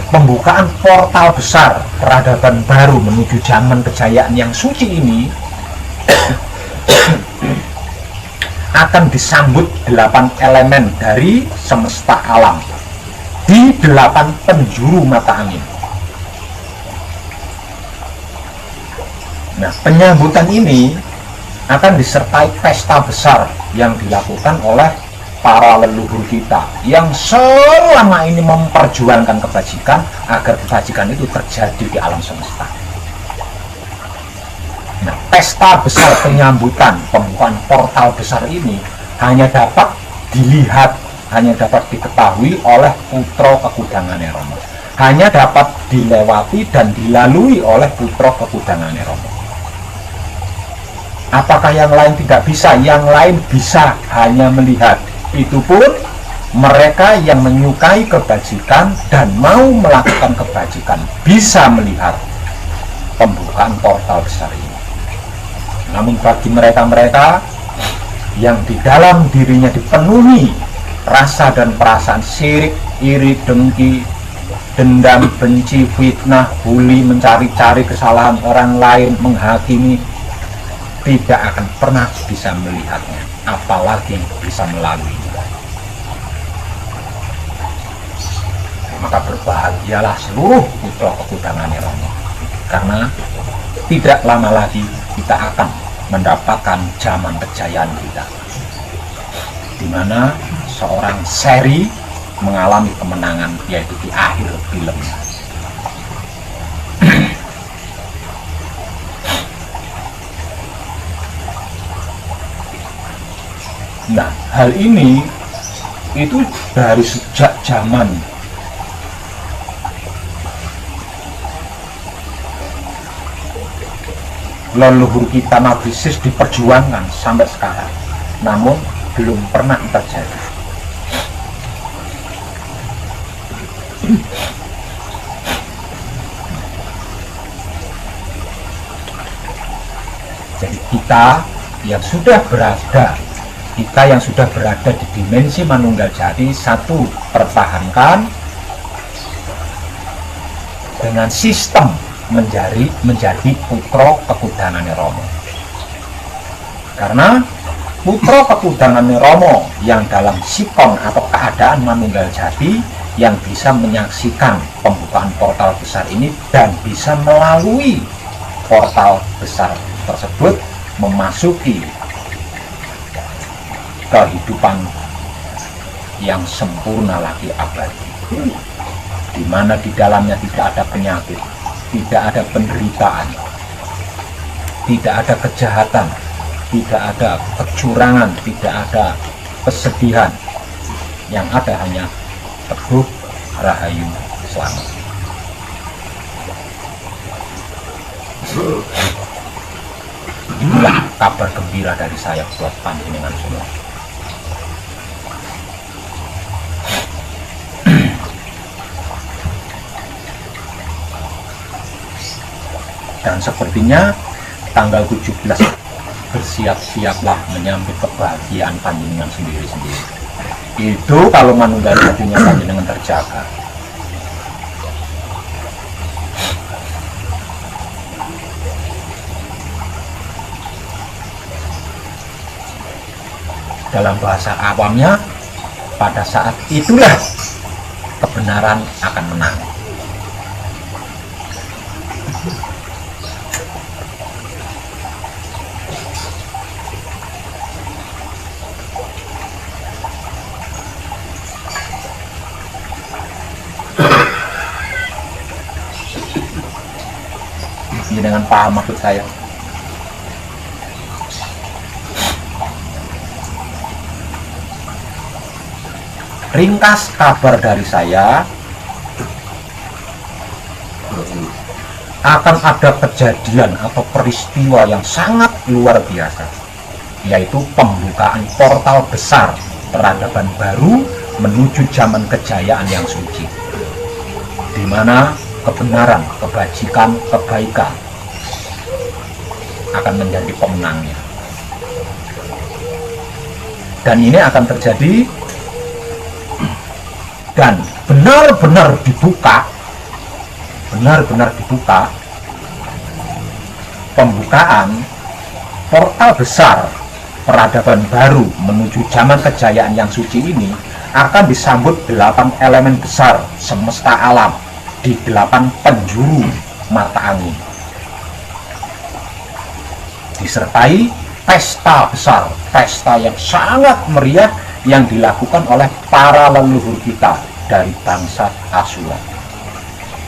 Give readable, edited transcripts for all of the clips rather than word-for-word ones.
pembukaan portal besar peradaban baru menuju zaman kejayaan yang suci ini akan disambut 8 elemen dari semesta alam di 8 penjuru mata angin. Nah, penyambutan ini akan disertai pesta besar yang dilakukan oleh para leluhur kita yang selama ini memperjuangkan kebajikan agar kebajikan itu terjadi di alam semesta. Nah, pesta besar penyambutan pembukaan portal besar ini hanya dapat dilihat, hanya dapat diketahui oleh putra kekudangannya Rama, hanya dapat dilewati dan dilalui oleh putra kekudangannya Rama. Apakah yang lain tidak bisa? Yang lain bisa hanya melihat. Itu pun mereka yang menyukai kebajikan dan mau melakukan kebajikan bisa melihat pembukaan portal besar ini. Namun bagi mereka-mereka yang di dalam dirinya dipenuhi rasa dan perasaan syirik, iri, dengki, dendam, benci, fitnah, bully, mencari-cari kesalahan orang lain, menghakimi, tidak akan pernah bisa melihatnya, apalagi bisa melaluinya. Maka berbahagialah seluruh putra kekudangannya Rama, karena tidak lama lagi kita akan mendapatkan zaman kejayaan kita, di mana seorang seri mengalami kemenangan, yaitu di akhir filmnya. Nah, hal ini itu dari sejak zaman leluhur kita Nabi Sis diperjuangkan sampai sekarang, namun belum pernah terjadi. Jadi kita yang sudah berada di dimensi Manunggal Jati, satu, pertahankan dengan sistem menjadi putra kekudangannya Romo. Karena putra kekudangannya Romo yang dalam sikon atau keadaan Manunggal Jati yang bisa menyaksikan pembukaan portal besar ini dan bisa melalui portal besar tersebut memasuki kehidupan yang sempurna lagi abadi, di mana di dalamnya tidak ada penyakit, tidak ada penderitaan, tidak ada kejahatan, tidak ada kecurangan, tidak ada kesedihan. Yang ada hanya teguh, rahayu, selamat. Inilah kabar gembira dari saya buat panjenengan semua. Dan sepertinya tanggal 17 bersiap-siaplah menyambut kebahagiaan panjenengan sendiri-sendiri. Itu kalau Manunggal Jatinya panjenengan terjaga. Dalam bahasa awamnya, pada saat itulah kebenaran akan menang. Ini dengan paham maksud saya. Ringkas kabar dari saya, akan ada kejadian atau peristiwa yang sangat luar biasa, yaitu pembukaan portal besar peradaban baru menuju zaman kejayaan yang suci, di mana kebenaran, kebajikan, kebaikan akan menjadi pemenangnya. Dan ini akan terjadi dan benar-benar dibuka pembukaan portal besar peradaban baru menuju zaman kejayaan yang suci ini akan disambut 8 elemen besar semesta alam di 8 penjuru mata angin, disertai pesta besar, pesta yang sangat meriah yang dilakukan oleh para leluhur kita dari bangsa Asura,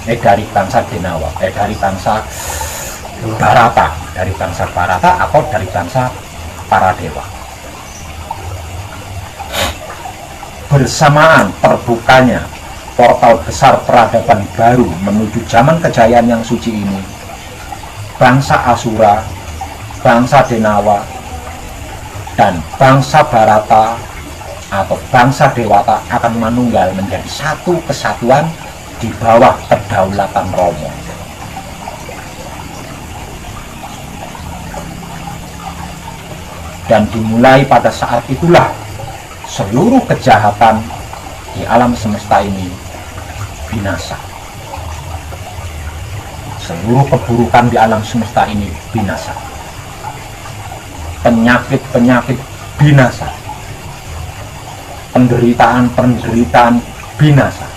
dari bangsa Denawa, dari bangsa Barata atau dari bangsa para dewa. Bersamaan terbukanya portal besar peradaban baru menuju zaman kejayaan yang suci ini, bangsa Asura, bangsa Denawa, dan bangsa Barata atau bangsa Dewata akan manunggal menjadi satu kesatuan di bawah kedaulatan Romo. Dan dimulai pada saat itulah seluruh kejahatan di alam semesta ini binasa. Seluruh keburukan di alam semesta ini binasa. Penyakit-penyakit binasa. Penderitaan-penderitaan binasa.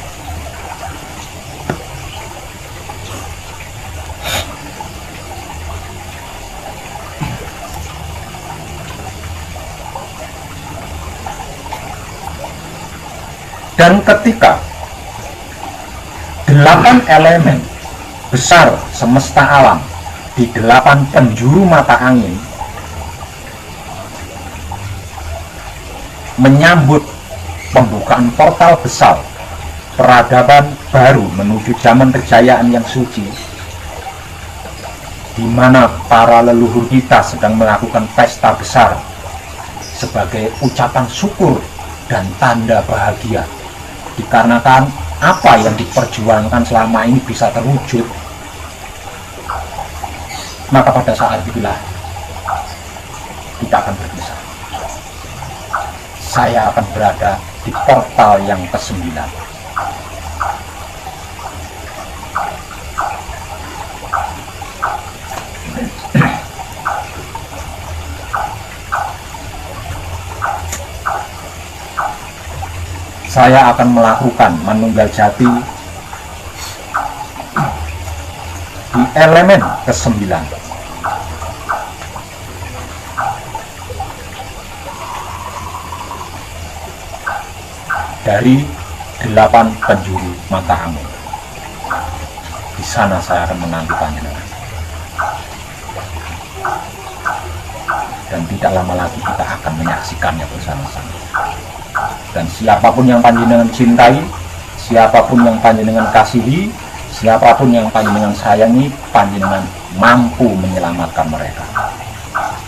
Dan ketika 8 elemen besar semesta alam di 8 penjuru mata angin menyambut pembukaan portal besar peradaban baru menuju zaman kejayaan yang suci, di mana para leluhur kita sedang melakukan pesta besar sebagai ucapan syukur dan tanda bahagia, dikarenakan apa yang diperjuangkan selama ini bisa terwujud. Maka pada saat itulah kita akan berpisah. Saya akan berada di portal yang ke-9. Saya akan melakukan manunggal jati di elemen ke-9. Dari 8 penjuru mata angin. Di sana saya akan menanti panjenengan. Dan tidak lama lagi kita akan menyaksikannya bersama-sama. Dan siapapun yang panjenengan cintai, siapapun yang panjenengan kasihi, siapapun yang panjenengan sayangi, panjenengan mampu menyelamatkan mereka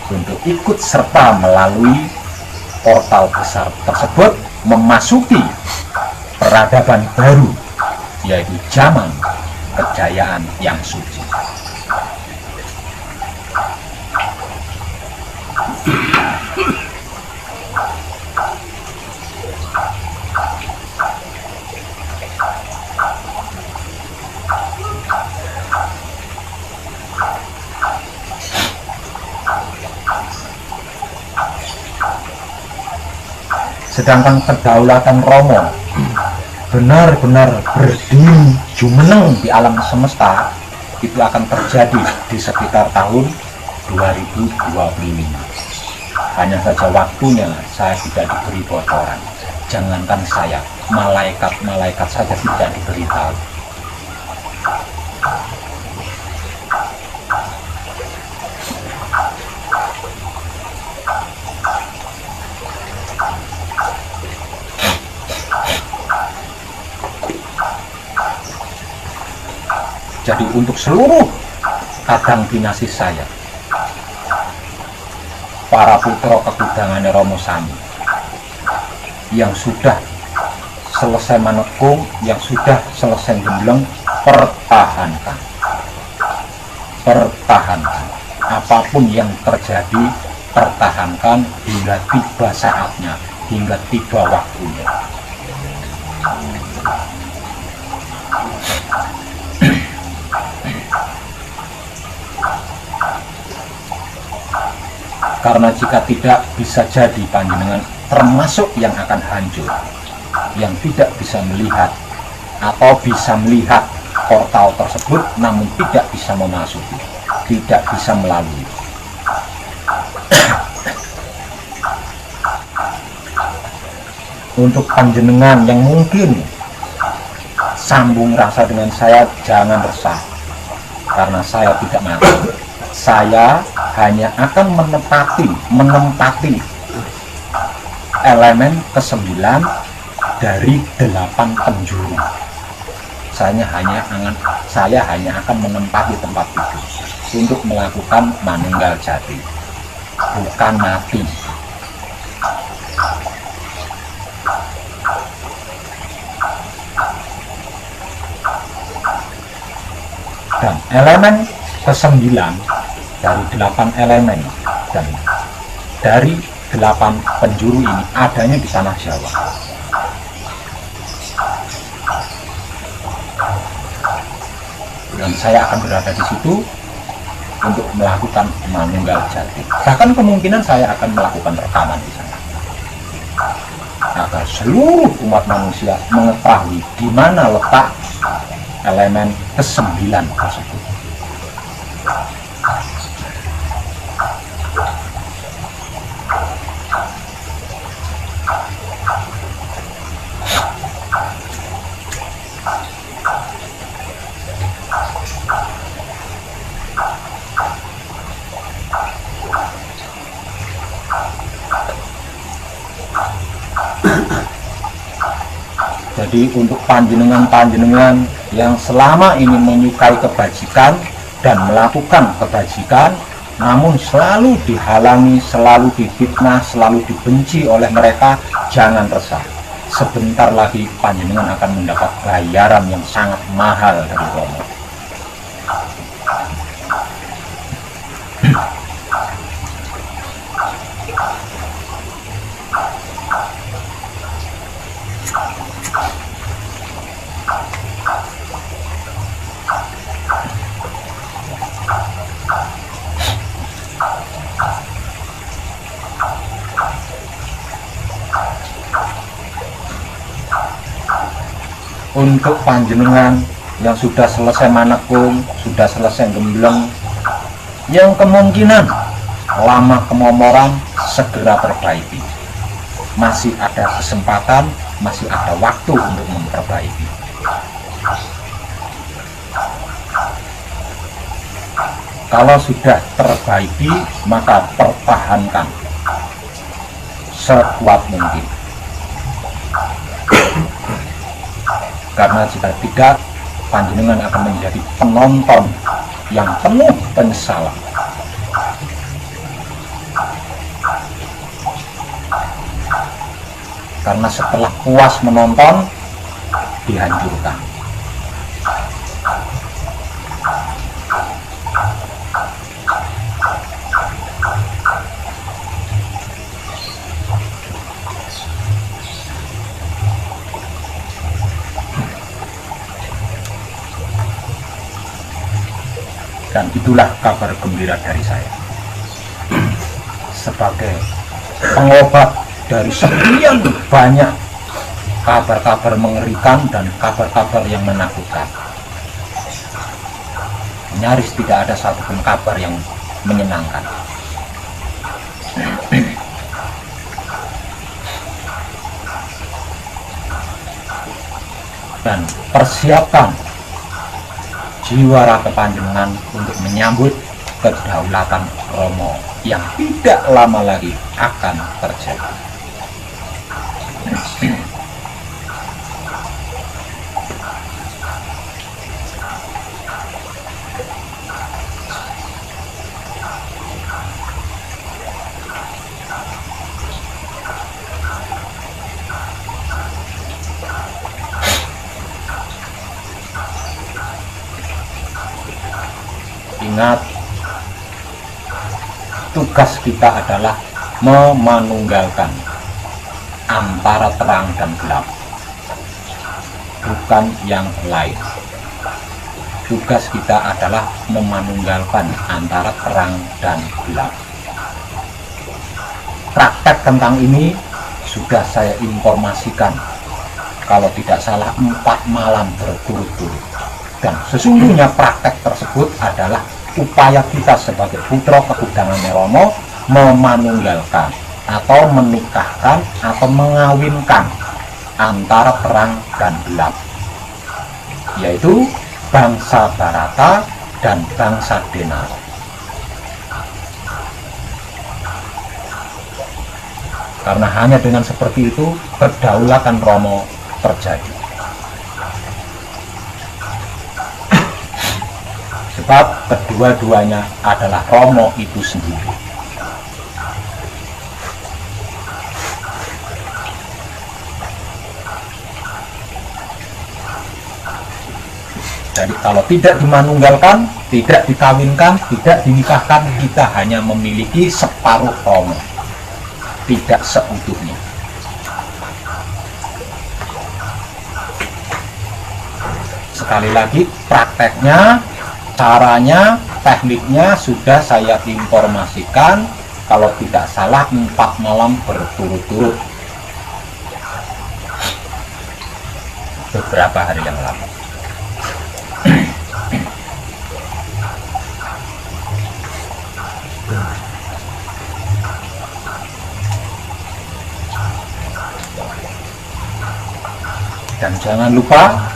untuk ikut serta melalui portal besar tersebut memasuki peradaban baru, yaitu zaman kejayaan yang suci. Sedangkan kedaulatan Romo benar-benar berdiri jumeneng di alam semesta, itu akan terjadi di sekitar tahun 2025. Hanya saja waktunya saya tidak diberi bocoran. Jangankan saya, malaikat-malaikat saja tidak diberitahu. Jadi untuk seluruh kadang dinasti saya, para putra ketudangannya Romo Sami yang sudah selesai menekung, yang sudah selesai gembleng, pertahankan. Apapun yang terjadi, pertahankan hingga tiba saatnya, hingga tiba waktunya. Karena jika tidak, bisa jadi panjenengan termasuk yang akan hancur, yang tidak bisa melihat atau bisa melihat portal tersebut namun tidak bisa memasuki, tidak bisa melalui. Untuk panjenengan yang mungkin sambung rasa dengan saya, jangan resah, karena saya tidak mati. Saya hanya akan menempati elemen ke-9 dari 8 penjuru. Saya hanya akan menempati tempat itu untuk melakukan manunggal jati, bukan mati. Dan elemen ke-9 dari 8 elemen dan dari 8 penjuru ini adanya di tanah Jawa. Dan saya akan berada di situ untuk melakukan manunggal jati. Bahkan kemungkinan saya akan melakukan rekaman di sana, agar seluruh umat manusia mengetahui di mana letak elemen ke-9 tersebut. Jadi untuk panjenengan yang selama ini menyukai kebajikan dan melakukan kebajikan, namun selalu dihalangi, selalu difitnah, selalu dibenci oleh mereka, jangan resah. Sebentar lagi panjenengan akan mendapat bayaran yang sangat mahal dari Romo. Untuk panjenengan yang sudah selesai manekung, sudah selesai gembleng, yang kemungkinan lama kemomoran, segera perbaiki. Masih ada kesempatan, masih ada waktu untuk memperbaiki. Kalau sudah terbaiki, maka pertahankan sekuat mungkin. Karena jika tidak, panjenengan akan menjadi penonton yang penuh penyesalan. Karena setelah puas menonton, dihancurkan. Dan itulah kabar gembira dari saya sebagai pengobat dari sekian banyak kabar-kabar mengerikan dan kabar-kabar yang menakutkan. Nyaris tidak ada satupun kabar yang menyenangkan. Dan persiapkan jiwa raga panjenengan untuk menyambut kedaulatan Romo yang tidak lama lagi akan terjadi. Ingat, tugas kita adalah memanunggalkan antara terang dan gelap, bukan yang lain. Tugas kita adalah memanunggalkan antara terang dan gelap. Praktek tentang ini sudah saya informasikan, kalau tidak salah 4 malam berturut-turut. Dan sesungguhnya praktek tersebut adalah upaya kita sebagai putra Kebudangan Romo memanunggalkan atau menikahkan atau mengawinkan antara terang dan gelap, yaitu bangsa Barata dan bangsa Denaro. Karena hanya dengan seperti itu kedaulatan Romo terjadi. Sebab kedua-duanya adalah Romo itu sendiri. Jadi kalau tidak dimanunggalkan, tidak dikawinkan, tidak dinikahkan, kita hanya memiliki separuh Romo, tidak seutuhnya. Sekali lagi, prakteknya, caranya, tekniknya sudah saya informasikan, kalau tidak salah 4 malam berturut-turut beberapa hari yang lalu. Dan jangan lupa,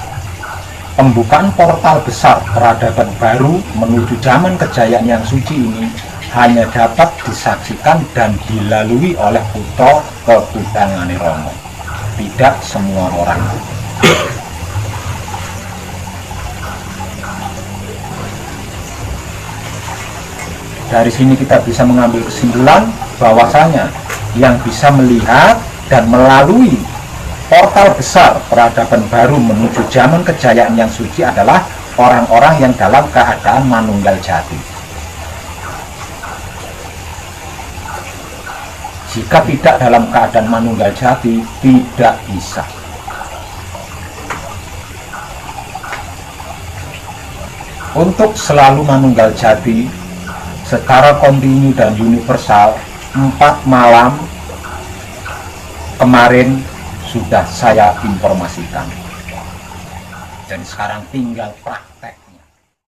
pembukaan portal besar peradaban baru menuju zaman kejayaan yang suci ini hanya dapat disaksikan dan dilalui oleh putra Kebudangan Romo, tidak semua orang. Dari sini kita bisa mengambil kesimpulan bahwasanya yang bisa melihat dan melalui portal besar peradaban baru menuju zaman kejayaan yang suci adalah orang-orang yang dalam keadaan manunggal jati. Jika tidak dalam keadaan manunggal jati, tidak bisa. Untuk selalu manunggal jati secara kontinu dan universal, 4 malam kemarin sudah saya informasikan. Jadi sekarang tinggal praktek.